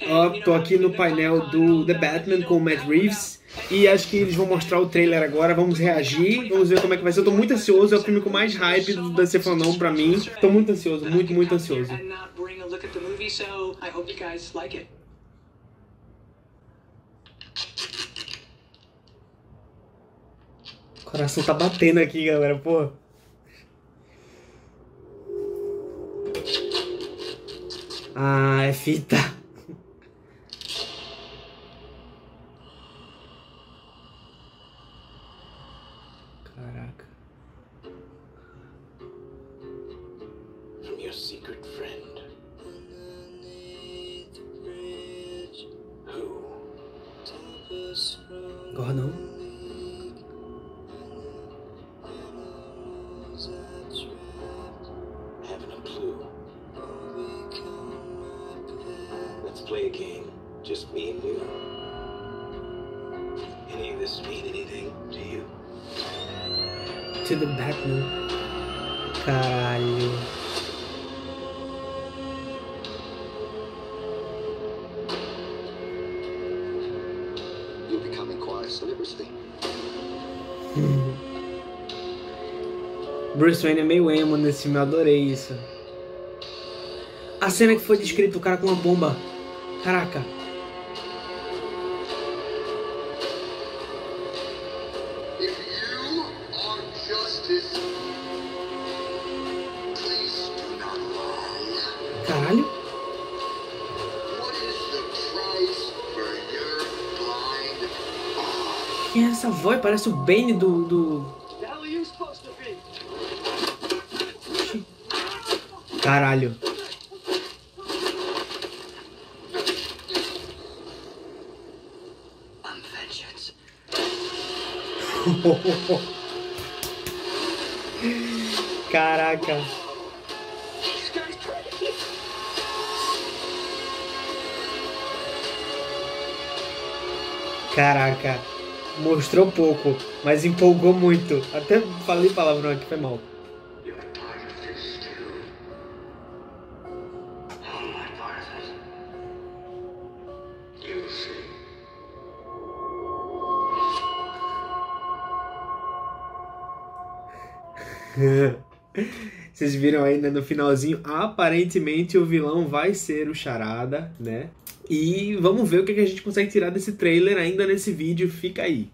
Ó, tô aqui no painel do The Batman com o Matt Reeves e acho que eles vão mostrar o trailer agora, vamos reagir, vamos ver como é que vai ser. Eu tô muito ansioso, é o filme com mais hype do DC Fandom pra mim. Tô muito ansioso, muito ansioso. O coração tá batendo aqui, galera, pô. Ah, é fita. Caraca. I'm your secret friend. Who? Gordon. Haven't a clue. Let's play a game. Just me and you. Any of this mean anything to you? To the Batman. Caralho. You're becoming quite a celebrity. Bruce Wayne é meio emo nesse filme, eu adorei isso. A cena que foi descrita, o cara com uma bomba. Caraca. Caralho. Quem é essa voz? Parece o Bane do... Caralho. Caraca. Caraca. Mostrou pouco, mas empolgou muito. Até falei palavrão aqui, foi mal. Vocês viram aí, né, no finalzinho, aparentemente o vilão vai ser o Charada, né? E vamos ver o que a gente consegue tirar desse trailer ainda nesse vídeo, fica aí.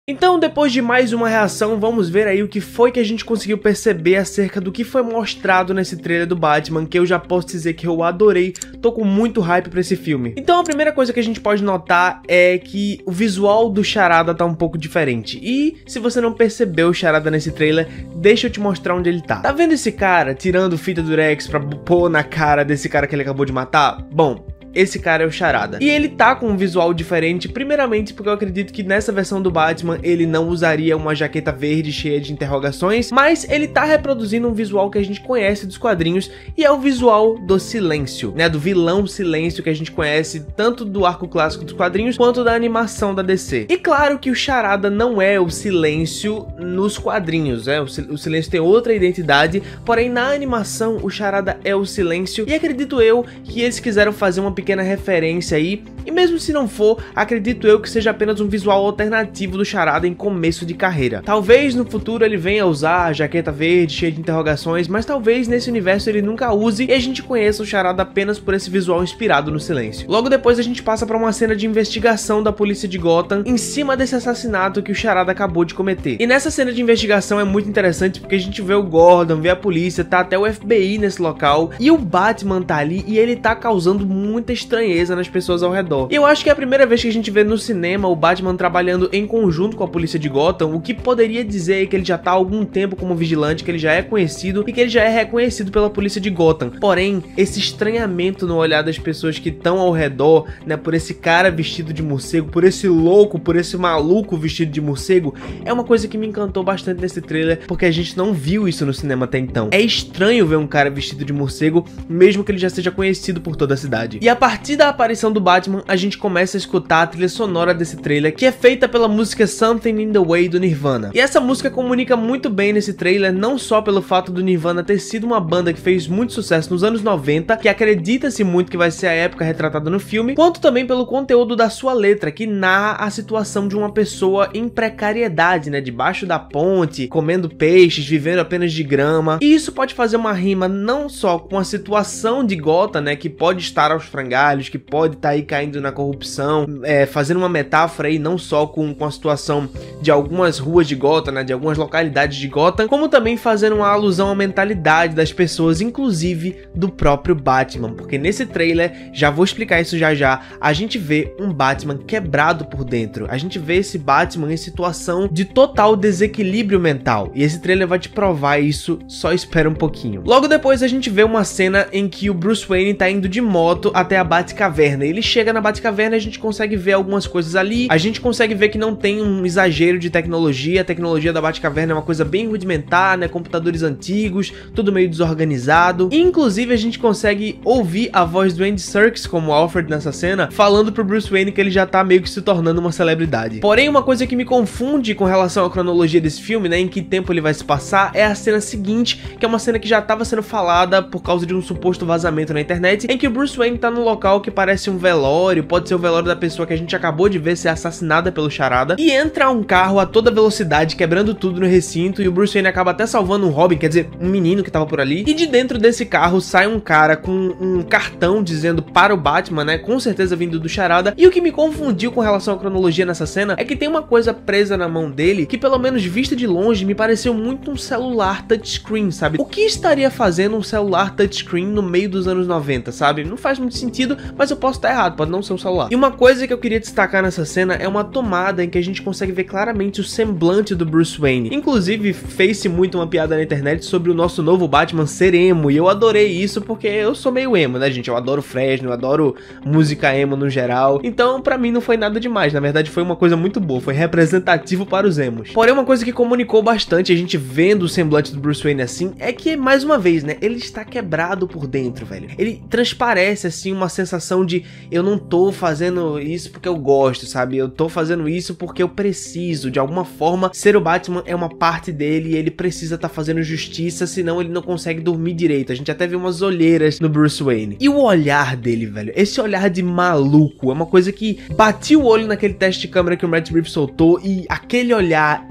Então, depois de mais uma reação, vamos ver aí o que foi que a gente conseguiu perceber acerca do que foi mostrado nesse trailer do Batman, que eu já posso dizer que eu adorei, tô com muito hype pra esse filme. Então, a primeira coisa que a gente pode notar é que o visual do Charada tá um pouco diferente. E, se você não percebeu o Charada nesse trailer, deixa eu te mostrar onde ele tá. Tá vendo esse cara tirando fita durex pra pôr na cara desse cara que ele acabou de matar? Bom, esse cara é o Charada. E ele tá com um visual diferente, primeiramente porque eu acredito que nessa versão do Batman ele não usaria uma jaqueta verde cheia de interrogações, mas ele tá reproduzindo um visual que a gente conhece dos quadrinhos e é o visual do Silêncio, né, do vilão Silêncio que a gente conhece tanto do arco clássico dos quadrinhos quanto da animação da DC. E claro que o Charada não é o Silêncio nos quadrinhos, né? O Silêncio tem outra identidade, porém na animação o Charada é o Silêncio e acredito eu que eles quiseram fazer uma pequena referência aí, e mesmo se não for, acredito eu que seja apenas um visual alternativo do Charada em começo de carreira. Talvez no futuro ele venha a usar a jaqueta verde cheia de interrogações, mas talvez nesse universo ele nunca use e a gente conheça o Charada apenas por esse visual inspirado no Silêncio. Logo depois a gente passa para uma cena de investigação da polícia de Gotham em cima desse assassinato que o Charada acabou de cometer. E nessa cena de investigação é muito interessante porque a gente vê o Gordon, vê a polícia, tá até o FBI nesse local e o Batman tá ali e ele tá causando muita estranheza nas pessoas ao redor. E eu acho que é a primeira vez que a gente vê no cinema o Batman trabalhando em conjunto com a polícia de Gotham, o que poderia dizer que ele já tá há algum tempo como vigilante, que ele já é conhecido e que ele já é reconhecido pela polícia de Gotham. Porém, esse estranhamento no olhar das pessoas que estão ao redor, né, por esse cara vestido de morcego, por esse louco, por esse maluco vestido de morcego, é uma coisa que me encantou bastante nesse trailer, porque a gente não viu isso no cinema até então. É estranho ver um cara vestido de morcego, mesmo que ele já seja conhecido por toda a cidade. E a partir da aparição do Batman, a gente começa a escutar a trilha sonora desse trailer, que é feita pela música Something in the Way do Nirvana. E essa música comunica muito bem nesse trailer, não só pelo fato do Nirvana ter sido uma banda que fez muito sucesso nos anos 90, que acredita-se muito que vai ser a época retratada no filme, quanto também pelo conteúdo da sua letra, que narra a situação de uma pessoa em precariedade, né, debaixo da ponte, comendo peixes, vivendo apenas de grama. E isso pode fazer uma rima não só com a situação de Gotham, né, que pode estar aos frangalhos, que pode estar aí caindo na corrupção, fazendo uma metáfora aí não só com a situação de algumas ruas de Gotham, né, de algumas localidades de Gotham, como também fazendo uma alusão à mentalidade das pessoas, inclusive do próprio Batman, porque nesse trailer, já vou explicar isso já, a gente vê um Batman quebrado por dentro, a gente vê esse Batman em situação de total desequilíbrio mental, e esse trailer vai te provar isso, só espera um pouquinho. Logo depois a gente vê uma cena em que o Bruce Wayne tá indo de moto até a Batcaverna. Ele chega na Batcaverna e a gente consegue ver algumas coisas ali, a gente consegue ver que não tem um exagero de tecnologia, a tecnologia da Batcaverna é uma coisa bem rudimentar, né, computadores antigos, tudo meio desorganizado. Inclusive a gente consegue ouvir a voz do Andy Serkis como Alfred nessa cena, falando pro Bruce Wayne que ele já tá meio que se tornando uma celebridade. Porém, uma coisa que me confunde com relação à cronologia desse filme, né, em que tempo ele vai se passar, é a cena seguinte, que é uma cena que já estava sendo falada por causa de um suposto vazamento na internet, em que o Bruce Wayne tá num local que parece um velório, pode ser o velório da pessoa que a gente acabou de ver ser assassinada pelo Charada, e entra um carro a toda velocidade, quebrando tudo no recinto, e o Bruce Wayne acaba até salvando um Robin, quer dizer, um menino que tava por ali, e de dentro desse carro sai um cara com um cartão dizendo para o Batman, né, com certeza vindo do Charada, e o que me confundiu com relação à cronologia nessa cena é que tem uma coisa presa na mão dele, que pelo menos vista de longe me pareceu muito um celular touchscreen, sabe? O que estaria fazendo um celular touchscreen no meio dos anos 90, sabe? Não faz muito sentido, mas eu posso estar errado, pode não ser um celular. E uma coisa que eu queria destacar nessa cena é uma tomada em que a gente consegue ver claramente o semblante do Bruce Wayne. Inclusive, fez-se muito uma piada na internet sobre o nosso novo Batman ser emo, e eu adorei isso porque eu sou meio emo, né, gente? Eu adoro Fresno, eu adoro música emo no geral, então pra mim não foi nada demais, na verdade foi uma coisa muito boa, foi representativo para os emos. Porém, uma coisa que comunicou bastante, a gente vendo o semblante do Bruce Wayne assim, é que, mais uma vez, né, ele está quebrado por dentro, velho. Ele transparece, assim, uma sensação de eu não tô fazendo isso porque eu gosto, sabe? Eu tô fazendo isso porque eu preciso, de alguma forma, ser o Batman é uma parte dele e ele precisa estar fazendo justiça, senão ele não consegue dormir direito. A gente até vê umas olheiras no Bruce Wayne. E o olhar dele, velho, esse olhar de maluco, é uma coisa que bati o olho naquele teste de câmera que o Matt Reeves soltou, e aquele olhar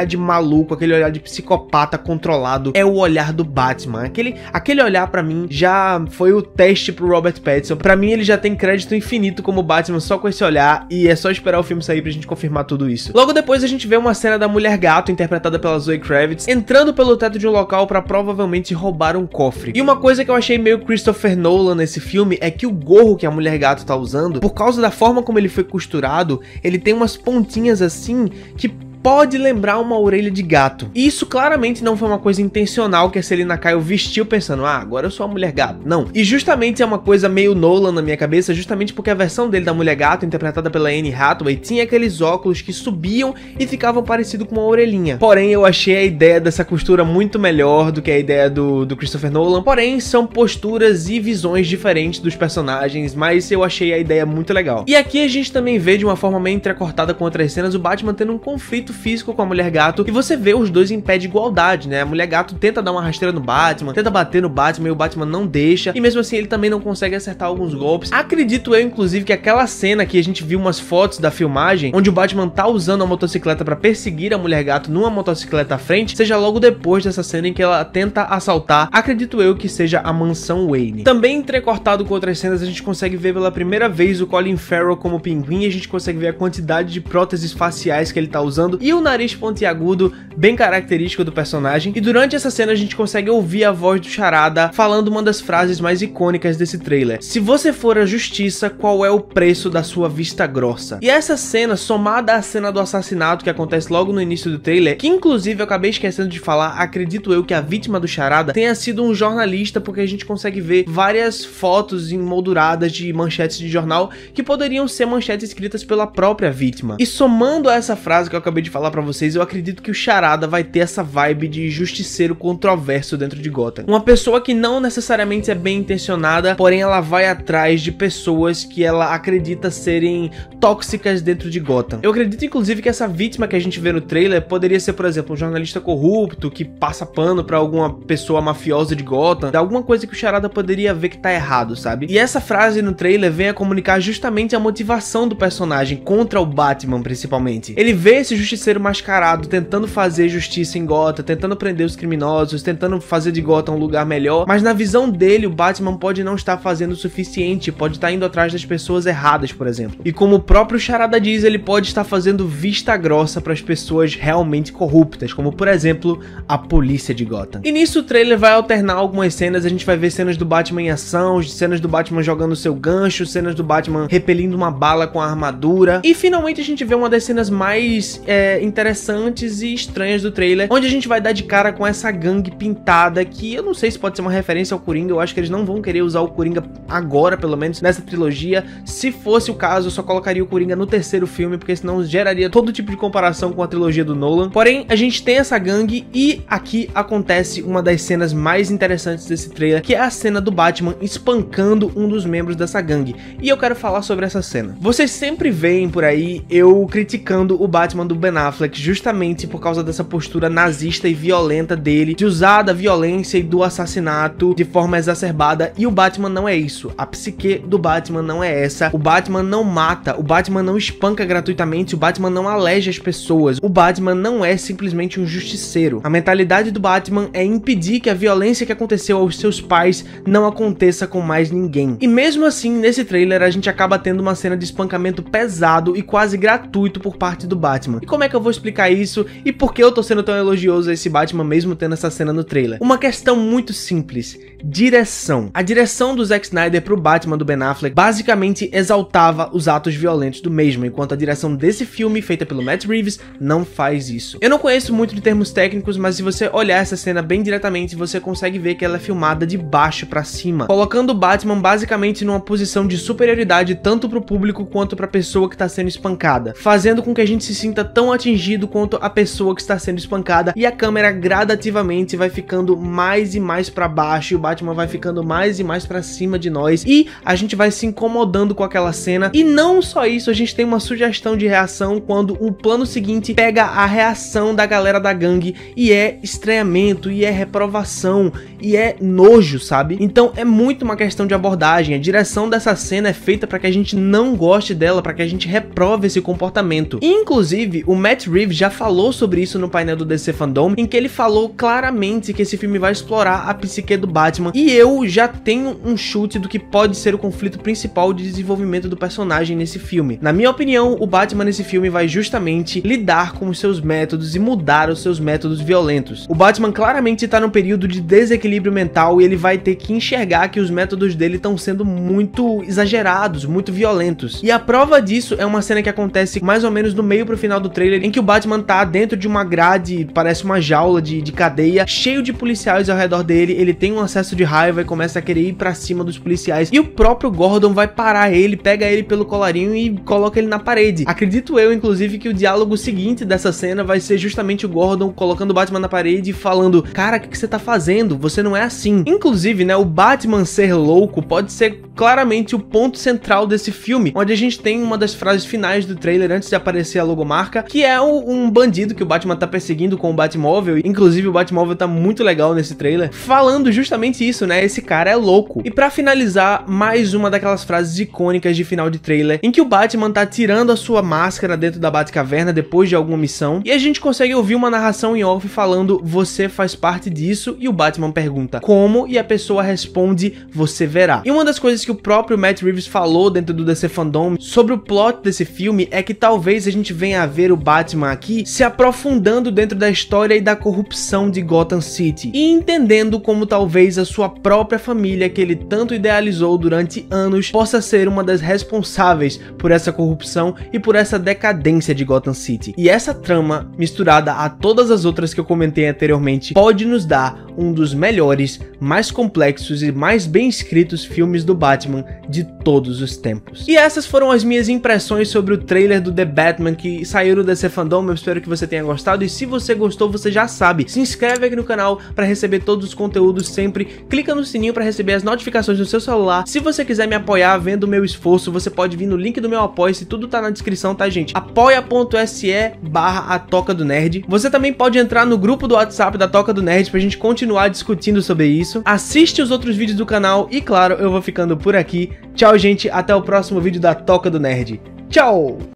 de maluco, aquele olhar de psicopata controlado, é o olhar do Batman. Aquele olhar pra mim já foi o teste pro Robert Pattinson. Pra mim ele já tem crédito infinito como Batman só com esse olhar, e é só esperar o filme sair pra gente confirmar tudo isso. Logo depois a gente vê uma cena da Mulher Gato, interpretada pela Zoe Kravitz, entrando pelo teto de um local pra provavelmente roubar um cofre. E uma coisa que eu achei meio Christopher Nolan nesse filme é que o gorro que a Mulher Gato tá usando, por causa da forma como ele foi costurado, ele tem umas pontinhas assim que pode lembrar uma orelha de gato. E isso claramente não foi uma coisa intencional que a Selina Kyle vestiu pensando, agora eu sou a Mulher Gato. Não. E justamente é uma coisa meio Nolan na minha cabeça, justamente porque a versão dele da Mulher Gato, interpretada pela Anne Hathaway, tinha aqueles óculos que subiam e ficavam parecido com uma orelhinha. Porém, eu achei a ideia dessa costura muito melhor do que a ideia do Christopher Nolan. Porém, são posturas e visões diferentes dos personagens, mas eu achei a ideia muito legal. E aqui a gente também vê de uma forma meio entrecortada com outras cenas o Batman tendo um conflito físico com a Mulher Gato, e você vê os dois em pé de igualdade, né? A Mulher Gato tenta dar uma rasteira no Batman, tenta bater no Batman e o Batman não deixa, e mesmo assim ele também não consegue acertar alguns golpes. Acredito eu, inclusive, que aquela cena que a gente viu umas fotos da filmagem, onde o Batman tá usando a motocicleta pra perseguir a Mulher Gato numa motocicleta à frente, seja logo depois dessa cena em que ela tenta assaltar, acredito eu que seja a mansão Wayne. Também entrecortado com outras cenas, a gente consegue ver pela primeira vez o Colin Farrell como Pinguim, e a gente consegue ver a quantidade de próteses faciais que ele tá usando, e o nariz pontiagudo bem característico do personagem. E durante essa cena a gente consegue ouvir a voz do Charada falando uma das frases mais icônicas desse trailer: se você for a justiça, qual é o preço da sua vista grossa? E essa cena, somada à cena do assassinato que acontece logo no início do trailer, que inclusive eu acabei esquecendo de falar, acredito eu que a vítima do Charada tenha sido um jornalista, porque a gente consegue ver várias fotos emolduradas de manchetes de jornal que poderiam ser manchetes escritas pela própria vítima. E somando a essa frase que eu acabei de de falar pra vocês, eu acredito que o Charada vai ter essa vibe de justiceiro controverso dentro de Gotham. Uma pessoa que não necessariamente é bem intencionada, porém ela vai atrás de pessoas que ela acredita serem tóxicas dentro de Gotham. Eu acredito inclusive que essa vítima que a gente vê no trailer poderia ser, por exemplo, um jornalista corrupto que passa pano pra alguma pessoa mafiosa de Gotham, alguma coisa que o Charada poderia ver que tá errado, sabe? E essa frase no trailer vem a comunicar justamente a motivação do personagem contra o Batman, principalmente. Ele vê esse justiceiro mascarado tentando fazer justiça em Gotham, tentando prender os criminosos, tentando fazer de Gotham um lugar melhor, mas na visão dele o Batman pode não estar fazendo o suficiente, pode estar indo atrás das pessoas erradas, por exemplo. E como o próprio Charada diz, ele pode estar fazendo vista grossa para as pessoas realmente corruptas, como por exemplo a polícia de Gotham. E nisso o trailer vai alternar algumas cenas, a gente vai ver cenas do Batman em ação, cenas do Batman jogando seu gancho, cenas do Batman repelindo uma bala com a armadura, e finalmente a gente vê uma das cenas mais interessantes e estranhas do trailer, onde a gente vai dar de cara com essa gangue pintada, que eu não sei se pode ser uma referência ao Coringa, eu acho que eles não vão querer usar o Coringa agora, pelo menos nessa trilogia. Se fosse o caso, eu só colocaria o Coringa no terceiro filme, porque senão geraria todo tipo de comparação com a trilogia do Nolan. Porém, a gente tem essa gangue e aqui acontece uma das cenas mais interessantes desse trailer, que é a cena do Batman espancando um dos membros dessa gangue. E eu quero falar sobre essa cena. Vocês sempre veem por aí eu criticando o Batman do Ben Affleck justamente por causa dessa postura nazista e violenta dele, de usar da violência e do assassinato de forma exacerbada, e o Batman não é isso. A psique do Batman não é essa. O Batman não mata, o Batman não espanca gratuitamente, o Batman não aleja as pessoas. O Batman não é simplesmente um justiceiro. A mentalidade do Batman é impedir que a violência que aconteceu aos seus pais não aconteça com mais ninguém. E mesmo assim, nesse trailer a gente acaba tendo uma cena de espancamento pesado e quase gratuito por parte do Batman. E como é que eu vou explicar isso e por que eu tô sendo tão elogioso a esse Batman mesmo tendo essa cena no trailer? Uma questão muito simples: direção. A direção do Zack Snyder pro Batman do Ben Affleck basicamente exaltava os atos violentos do mesmo, enquanto a direção desse filme, feita pelo Matt Reeves, não faz isso. Eu não conheço muito de termos técnicos, mas se você olhar essa cena bem diretamente, você consegue ver que ela é filmada de baixo pra cima, colocando o Batman basicamente numa posição de superioridade tanto pro público quanto pra pessoa que tá sendo espancada, fazendo com que a gente se sinta tão atingido quanto a pessoa que está sendo espancada, e a câmera gradativamente vai ficando mais e mais pra baixo, e o Batman vai ficando mais e mais pra cima de nós, e a gente vai se incomodando com aquela cena. E não só isso, a gente tem uma sugestão de reação quando o plano seguinte pega a reação da galera da gangue, e é estranhamento, e é reprovação, e é nojo, sabe? Então é muito uma questão de abordagem. A direção dessa cena é feita para que a gente não goste dela, para que a gente reprove esse comportamento. E, inclusive, o Matt Reeves já falou sobre isso no painel do DC Fandom, em que ele falou claramente que esse filme vai explorar a psique do Batman, e eu já tenho um chute do que pode ser o conflito principal de desenvolvimento do personagem nesse filme. Na minha opinião, o Batman nesse filme vai justamente lidar com os seus métodos e mudar os seus métodos violentos. O Batman claramente está num período de desequilíbrio mental, e ele vai ter que enxergar que os métodos dele estão sendo muito exagerados, muito violentos. E a prova disso é uma cena que acontece mais ou menos no meio pro final do trailer, em que o Batman tá dentro de uma grade, parece uma jaula de cadeia, cheio de policiais ao redor dele. Ele tem um acesso de raiva e começa a querer ir pra cima dos policiais, e o próprio Gordon vai parar ele, pega ele pelo colarinho e coloca ele na parede. Acredito eu, inclusive, que o diálogo seguinte dessa cena vai ser justamente o Gordon colocando o Batman na parede e falando: cara, o que você tá fazendo? Você não é assim. Inclusive, né, o Batman ser louco pode ser claramente o ponto central desse filme, onde a gente tem uma das frases finais do trailer antes de aparecer a logomarca, que é um bandido que o Batman tá perseguindo com o Batmóvel. Inclusive o Batmóvel tá muito legal nesse trailer, falando justamente isso, né, esse cara é louco. E pra finalizar, mais uma daquelas frases icônicas de final de trailer, em que o Batman tá tirando a sua máscara dentro da Batcaverna depois de alguma missão, e a gente consegue ouvir uma narração em off falando: você faz parte disso, e o Batman pergunta como, e a pessoa responde: você verá. E uma das coisas que o próprio Matt Reeves falou dentro do DC Fandom sobre o plot desse filme é que talvez a gente venha a ver o Batman aqui se aprofundando dentro da história e da corrupção de Gotham City, e entendendo como talvez a sua própria família, que ele tanto idealizou durante anos, possa ser uma das responsáveis por essa corrupção e por essa decadência de Gotham City. E essa trama, misturada a todas as outras que eu comentei anteriormente, pode nos dar um dos melhores, mais complexos e mais bem escritos filmes do Batman de todos os tempos. E essas foram as minhas impressões sobre o trailer do The Batman que saiu no DC TC Fandom, eu espero que você tenha gostado, e se você gostou, você já sabe, se inscreve aqui no canal para receber todos os conteúdos sempre, clica no sininho para receber as notificações no seu celular. Se você quiser me apoiar vendo o meu esforço, você pode vir no link do meu Apoia-se, tudo tá na descrição, tá, gente? apoia.se/A Toca do Nerd. Você também pode entrar no grupo do WhatsApp da Toca do Nerd pra gente continuar discutindo sobre isso. Assiste os outros vídeos do canal e, claro, eu vou ficando por aqui. Tchau, gente, até o próximo vídeo da Toca do Nerd. Tchau!